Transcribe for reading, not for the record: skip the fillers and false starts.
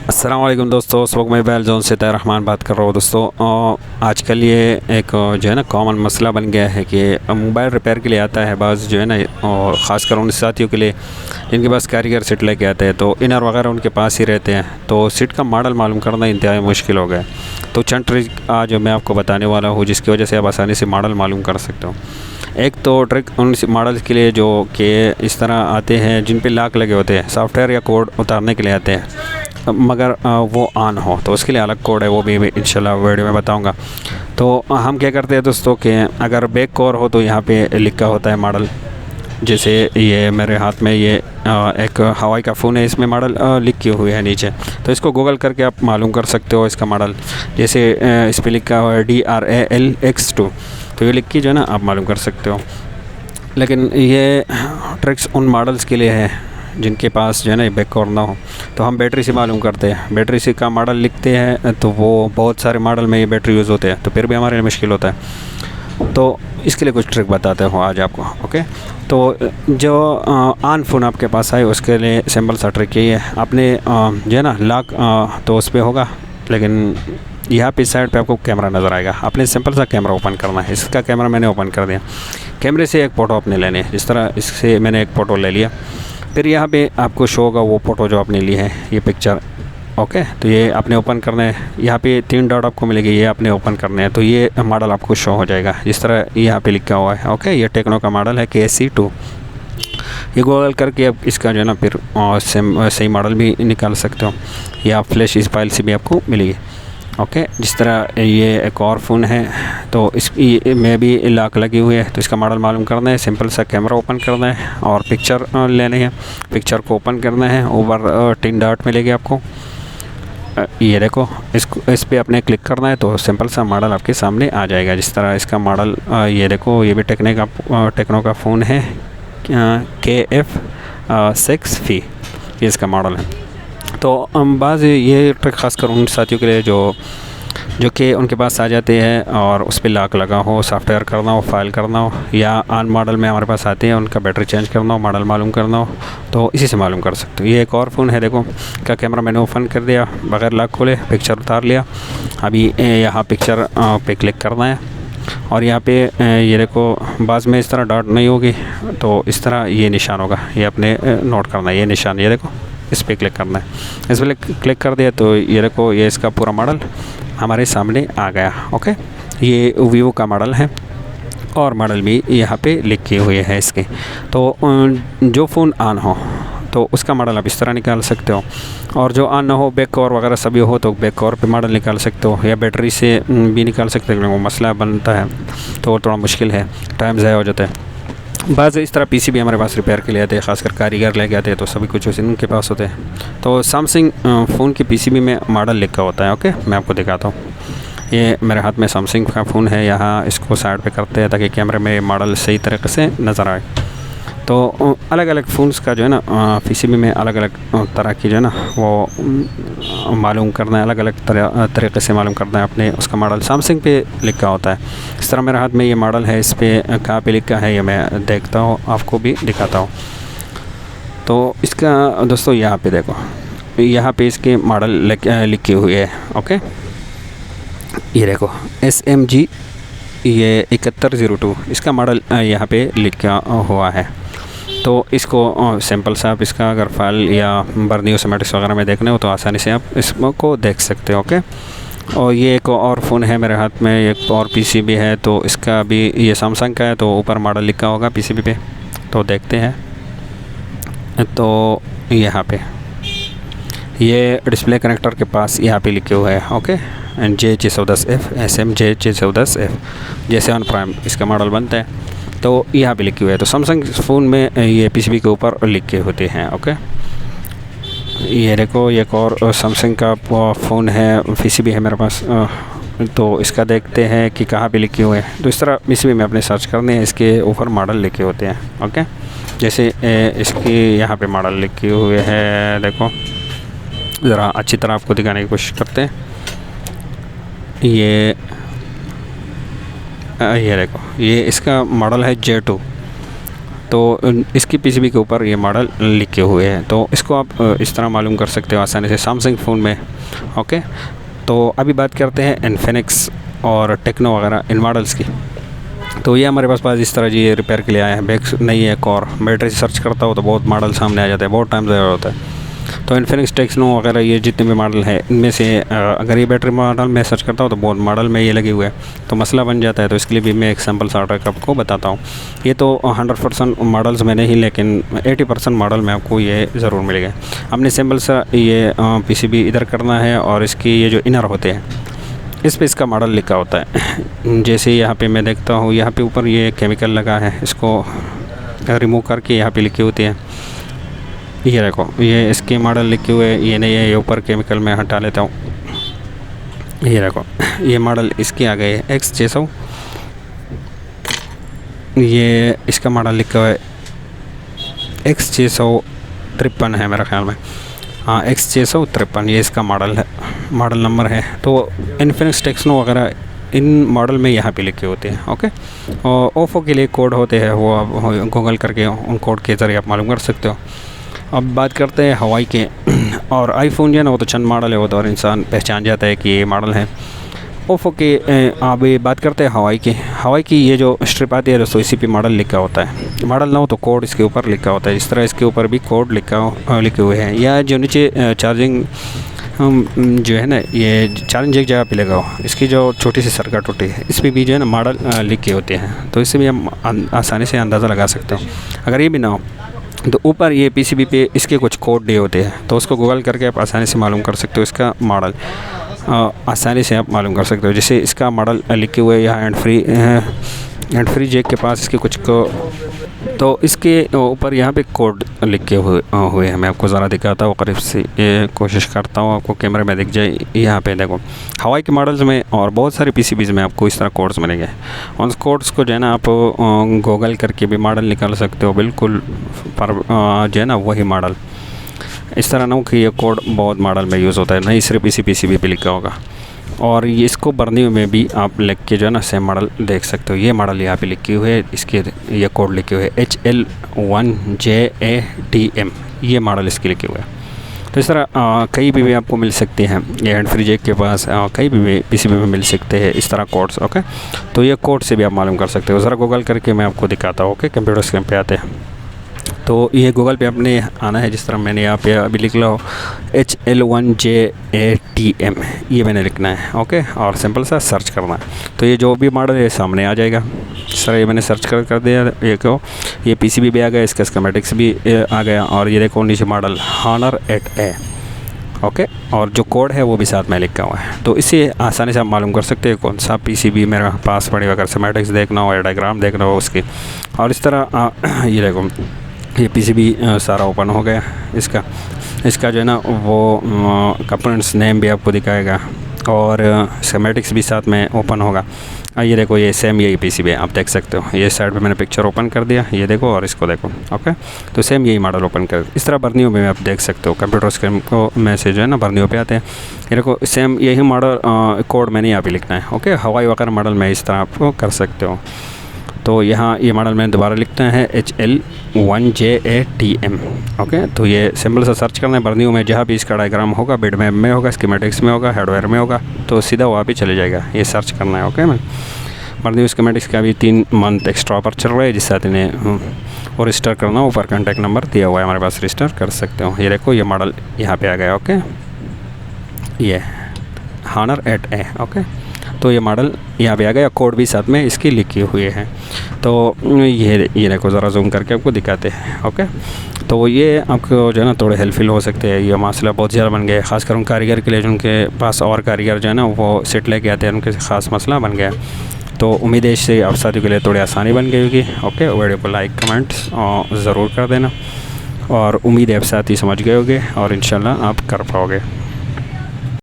अस्सलाम वालेकुम दोस्तों, इस वक्त मैं बैल जोन से रहमान बात कर रहा हूँ। दोस्तों आजकल ये एक जो है ना कॉमन मसला बन गया है कि मोबाइल रिपेयर के लिए आता है बाज़ जो है ना, और ख़ासकर उन साथियों के लिए जिनके पास कारीगर सीट लेके आते हैं तो इनर वगैरह उनके पास ही रहते हैं, तो सीट का मॉडल मालूम करना इंतहाई मुश्किल हो गया। तो चंद ट्रिक आज मैं आपको बताने वाला हूँ जिसकी वजह से आप आसानी से मॉडल मालूम कर सकते हो। एक तो ट्रिक उन मॉडल्स के लिए जो कि इस तरह आते हैं जिन पे लॉक लगे होते हैं, सॉफ्टवेयर या कोड उतारने के लिए आते हैं मगर वो ऑन हो, तो उसके लिए अलग कोड है, वो भी इंशाल्लाह वीडियो में बताऊंगा। तो हम क्या करते हैं दोस्तों कि अगर बैक कवर हो तो यहाँ पे लिखा होता है मॉडल। जैसे ये मेरे हाथ में ये एक हवाई का फ़ोन है, इसमें मॉडल लिखे हुए है नीचे, तो इसको गूगल करके आप मालूम कर सकते हो इसका मॉडल। जैसे इस पर लिखा हुआ है DRALX2, तो ये लिख के जो है ना आप मालूम कर सकते हो। लेकिन ये ट्रिक्स उन मॉडल्स के लिए है जिनके पास जो है ना बैक कवर ना हो, तो हम बैटरी से मालूम करते हैं। बैटरी से का मॉडल लिखते हैं तो वो बहुत सारे मॉडल में ये बैटरी यूज़ होते हैं, तो फिर भी हमारे लिए मुश्किल होता है। तो इसके लिए कुछ ट्रिक बताते हो आज आपको। ओके, तो जो ऑन फ़ोन आपके पास आए उसके लिए सिंपल सा ट्रिक ये है, आपने जो है ना लॉक तो उस पर होगा, लेकिन यहाँ पे साइड पे आपको कैमरा नज़र आएगा। आपने सिंपल सा कैमरा ओपन करना है। इसका कैमरा मैंने ओपन कर दिया। कैमरे से एक फ़ोटो आपने लेनी है, जिस तरह इससे मैंने एक फ़ोटो ले लिया। फिर यहाँ पे आपको शो होगा वो फ़ोटो जो आपने ली है, ये पिक्चर। ओके, तो ये आपने ओपन करना है। यहाँ पे 3 डॉट आपको मिलेगी, ये आपने ओपन करने हैं, तो ये मॉडल आपको शो हो जाएगा जिस तरह यहाँ पे लिखा हुआ है। ओके, ये टेक्नो का मॉडल है KC2। ये गूगल करके आप इसका जो है ना फिर सही मॉडल भी निकाल सकते हो, या फ्लैश इस फाइल से भी आपको मिलेगी। ओके, जिस तरह ये एक और फ़ोन है तो इस में भी लॉक लगी हुई है, तो इसका मॉडल मालूम करना है। सिंपल सा कैमरा ओपन करना है और पिक्चर लेनी है। पिक्चर को ओपन करना है, ऊपर 3 डॉट मिलेगी आपको, ये देखो, इस पे आपने क्लिक करना है तो सिंपल सा मॉडल आपके सामने आ जाएगा। जिस तरह इसका मॉडल ये देखो, ये भी टेक्नो का फ़ोन है, KF6V, ये इसका मॉडल है। तो बाज़ ये ट्रिक ख़ासकर उन साथियों के लिए जो कि उनके पास आ जाते हैं और उस पर लॉक लगा हो, सॉफ्टवेयर करना हो, फाइल करना हो, या ऑन मॉडल में हमारे पास आते हैं उनका बैटरी चेंज करना हो, मॉडल मालूम करना हो, तो इसी से मालूम कर सकते हो। ये एक और फ़ोन है, देखो का कैमरा मैंने ओपन कर दिया बग़ैर लॉक खोले, पिक्चर उतार लिया। अभी यहाँ पिक्चर पे क्लिक करना है और यहाँ पे ये देखो, बाज़ में इस तरह डॉट नहीं होगी तो इस तरह ये निशान होगा, ये अपने नोट करना है। ये निशान, ये देखो, इस पर क्लिक करना है। इस पर क्लिक कर दिया तो ये देखो, ये इसका पूरा मॉडल हमारे सामने आ गया। ओके, ये वीवो का मॉडल है और मॉडल भी यहाँ पे लिखे हुए हैं इसके। तो जो फ़ोन ऑन हो तो उसका मॉडल आप इस तरह निकाल सकते हो, और जो ऑन ना हो, बैक कवर वगैरह सभी हो, तो बैक कवर पे मॉडल निकाल सकते हो, या बैटरी से भी निकाल सकते हो। वो मसला बनता है तो थोड़ा मुश्किल है, टाइम ज़ाया हो जाता है। बाज़ इस तरह पीसीबी हमारे पास रिपेयर के लिए आते हैं, ख़ासकर कारीगर लेके आते हैं, तो सभी कुछ उनके पास होते हैं। तो सैमसंग फ़ोन की पीसीबी में मॉडल लिखा होता है। ओके, मैं आपको दिखाता हूँ। ये मेरे हाथ में सैमसंग का फ़ोन है, यहाँ इसको साइड पे करते हैं ताकि कैमरे में मॉडल सही तरीके से नज़र आए। तो अलग अलग फ़ोन्स का जो है ना पीसीबी में अलग अलग तरह की जो है ना वो मालूम करना है, अलग अलग तरीके से मालूम करना है अपने उसका मॉडल। सैमसंग पे लिखा होता है। इस तरह मेरे हाथ में ये मॉडल है, इस पर कहाँ पे लिखा है ये मैं देखता हूँ, आपको भी दिखाता हूँ। तो इसका दोस्तों यहाँ पे देखो, यहाँ पे इसके मॉडल लिखे हुए है। ओके, ये देखो SMG ये 7102, इसका मॉडल यहाँ पे लिखा हुआ है। तो इसको सिंपल सा आप इसका अगर फाइल या बर्नियो सिमेटिक्स वगैरह में देखना हो तो आसानी से आप इसको देख सकते हो। ओके, और ये एक और फ़ोन है मेरे हाथ में, एक और पीसीबी है, तो इसका भी ये सैमसंग का है, तो ऊपर मॉडल लिखा होगा पीसीबी पे, तो देखते हैं। तो यहाँ पे ये डिस्प्ले कनेक्टर के पास यहाँ पे लिखे हुए हैं। ओके, J610F SM-J610F, जैसे ऑन प्राइम इसका मॉडल बनता है, तो यहाँ पे लिखे हुए है। तो सैमसंग फ़ोन में ये पीसीबी के ऊपर लिखे होते हैं। ओके, ये देखो, एक और सैमसंग का फ़ोन है, पीसीबी है मेरे पास, तो इसका देखते हैं कि कहाँ पे लिखे हुए हैं। तो इस तरह पीसीबी में अपने सर्च करने हैं, इसके ऊपर मॉडल लिखे होते हैं। ओके, जैसे इसकी यहाँ पे मॉडल लिखे हुए हैं, देखो ज़रा अच्छी तरह आपको दिखाने की कोशिश करते हैं। ये देखो, ये इसका मॉडल है J2। तो इसकी पीसीबी के ऊपर ये मॉडल लिखे हुए हैं। तो इसको आप इस तरह मालूम कर सकते हो आसानी से सैमसंग फ़ोन में। ओके, तो अभी बात करते हैं इन्फिनिक्स और टेक्नो वगैरह इन मॉडल्स की। तो ये हमारे पास इस तरह जी ये रिपेयर के लिए आया है। बैग नहीं है, एक और बैटरी सर्च करता हो तो बहुत मॉडल सामने आ जाते हैं, बहुत टाइम ज़्यादा होता है। तो इन्फिनिक्स टेक्नो वगैरह ये जितने भी मॉडल है इनमें से अगर ये बैटरी मॉडल में सर्च करता हूँ तो बहुत मॉडल में ये लगे हुए हैं, तो मसला बन जाता है। तो इसके लिए भी मैं एक सैम्पल सा ट्रैक आपको बताता हूँ। ये तो 100% मॉडल्स में नहीं, लेकिन 80% मॉडल में आपको ये ज़रूर मिलेगा। हमने सैम्पल सा ये पीसीबी इधर करना है और इसकी ये जो इनर होते हैं इस पे इसका मॉडल लिखा होता है। जैसे यहाँ पे मैं देखता हूँ, यहाँ पे ऊपर ये केमिकल लगा है, इसको रिमूव करके यहाँ पे लिखी होती है। ये देखो, ये इसके मॉडल लिखे हुए, ये नहीं है, ये ऊपर केमिकल में हटा लेता हूँ। ये देखो, ये मॉडल इसके आ गए X600। ये इसका मॉडल लिखा हुआ है X653 है मेरे ख्याल में। हाँ, X653 ये इसका मॉडल है, मॉडल नंबर है। तो इन्फिनिक्स टेक्नो वगैरह इन मॉडल में यहाँ पे लिखे होते हैं। ओके, और ओप्पो के लिए कोड होते हैं, वो आप गूगल करके उन कोड के ज़रिए आप मालूम कर सकते हो। अब बात करते हैं हवाई के। और आईफोन जो है ना वो तो चंद मॉडल है, वो तो और इंसान पहचान जाता है कि ये मॉडल है। ओप्पो के अब बात करते हैं हवाई की। हवाई की ये जो स्ट्रिप आती है तो इसी पे मॉडल लिखा होता है। मॉडल ना हो तो कोड इसके ऊपर लिखा होता है। इस तरह इसके ऊपर भी कोड लिखे हुए हैं। या जो नीचे चार्जिंग जो है ना, ये चार्जिंग एक जगह पे लगा हो, इसकी जो छोटी सी सर्किट टूटी है इस पर भी जो है ना मॉडल लिखे होते हैं। तो इससे भी हम आसानी से अंदाज़ा लगा सकते हो। अगर ये भी ना हो तो ऊपर ये पीसीबी पे इसके कुछ कोड दिए होते हैं, तो उसको गूगल करके आप आसानी से मालूम कर सकते हो। इसका मॉडल आसानी से आप मालूम कर सकते हो। जैसे इसका मॉडल लिखे हुए यहाँ हैंड फ्री जैक के पास इसके कुछ को, तो इसके ऊपर यहाँ पे कोड लिखे हुए हैं। मैं आपको ज़रा दिखाता हूँ करीब से, ये कोशिश करता हूँ आपको कैमरे में दिख जाए। यहाँ पे देखो, हवाई के मॉडल्स में और बहुत सारे पीसीबीज़ में आपको इस तरह कोड्स मिलेंगे। उन कोड्स को जो है ना आप गूगल करके भी मॉडल निकाल सकते हो, बिल्कुल पर जो है ना वही मॉडल। इस तरह ना हो कि ये कोड बहुत मॉडल में यूज़ होता है, नहीं सिर्फ इसी पीसीबी पे लिखा होगा। और ये इसको बर्नियो में भी आप लिख के जो है ना सेम मॉडल देख सकते हो। ये मॉडल यहाँ पे लिखे हुए, इसके ये कोड लिखे हुए HL1JATM, ये मॉडल इसके लिखे हुए हैं। तो इस तरह कहीं भी आपको मिल सकते हैं। ये हैंड फ्री जैक के पास कहीं भी पीसीबी में मिल सकते हैं इस तरह कोड्स। ओके, तो ये कोड से भी आप मालूम कर सकते हो। ज़रा गूगल करके मैं आपको दिखाता हूँ। ओके, कंप्यूटर स्क्रीन पे आते हैं तो ये गूगल पे अपने आना है, जिस तरह मैंने यहाँ पे अभी लिख लो HL1JATM, ये मैंने लिखना है। ओके, और सिंपल सा सर्च करना है, तो ये जो भी मॉडल है सामने आ जाएगा। सर ये मैंने सर्च कर दिया। ये पीसीबी भी आ गया, इसका स्कीमेटिक्स भी आ गया, और ये देखो नीचे मॉडल Honor 8A। ओके, और जो कोड है वो भी साथ में लिखा हुआ है। तो इससे आसानी से आप मालूम कर सकते हैं कौन सा पीसीबी मेरे पास पड़ी। अगर स्कीमेटिक्स देखना हो या डायग्राम देखना हो उसकी। और इस तरह ये देखो, ये पीसीबी सारा ओपन हो गया। इसका जो है ना वो कंपोनेंट्स नेम भी आपको दिखाएगा, और स्कीमेटिक्स भी साथ में ओपन होगा। ये देखो, ये सेम यही पीसीबी है, आप देख सकते हो। ये साइड पे मैंने पिक्चर ओपन कर दिया, ये देखो, और इसको देखो। ओके, तो सेम यही मॉडल ओपन कर, इस तरह बर्नियों में आप देख सकते हो। कंप्यूटर स्क्रीन को में से जो है ना बर्नियों पे आते हैं। ये देखो, सेम यही मॉडल कोड मैंने यहाँ पे लिखना है। ओके, हवाई वगैरह मॉडल में इस तरह आपको कर सकते हो। तो यहाँ ये मॉडल मैंने दोबारा लिखना है HL1JATM। ओके, तो ये सिंपल सा सर्च करना है बर्नियों में, जहाँ भी इसका डायग्राम होगा, बिट मैप में होगा, स्कीमेटिक्स में होगा, हार्डवेयर में होगा, तो सीधा वहाँ पे चले जाएगा। ये सर्च करना है। ओके, मैं बर्नियो स्कीमेटिक्स का भी 3 मंथ एक्स्ट्रा ऑफर चल रहा है, जिससे इन्हें और रजिस्टर करना, ऊपर कॉन्टैक्ट नंबर दिया हुआ है हमारे पास, रजिस्टर कर सकते हो। ये देखो, ये मॉडल यहाँ पे आ गया। ओके, ये Honor 8A। ओके, तो ये मॉडल यहाँ पे आ गया, कोड भी साथ में इसके लिखे हुए हैं। तो ये देखो, ज़रा जूम करके आपको दिखाते हैं। ओके, तो ये आपको जो है ना थोड़े हेल्पफुल हो सकते हैं। ये मसला बहुत ज़्यादा बन गया है, ख़ासकर उन कारीगर के लिए जिनके पास और कारीगर जो है ना वो सेट लेके आते हैं, उनके ख़ास मसला बन गया। तो उम्मीद है इससे आप साथियों के लिए थोड़ी आसानी बन गई होगी। ओके, वीडियो को लाइक कमेंट्स ज़रूर कर देना, और उम्मीद है आप साथी समझ गए होंगे और इंशाल्लाह आप कर पाओगे।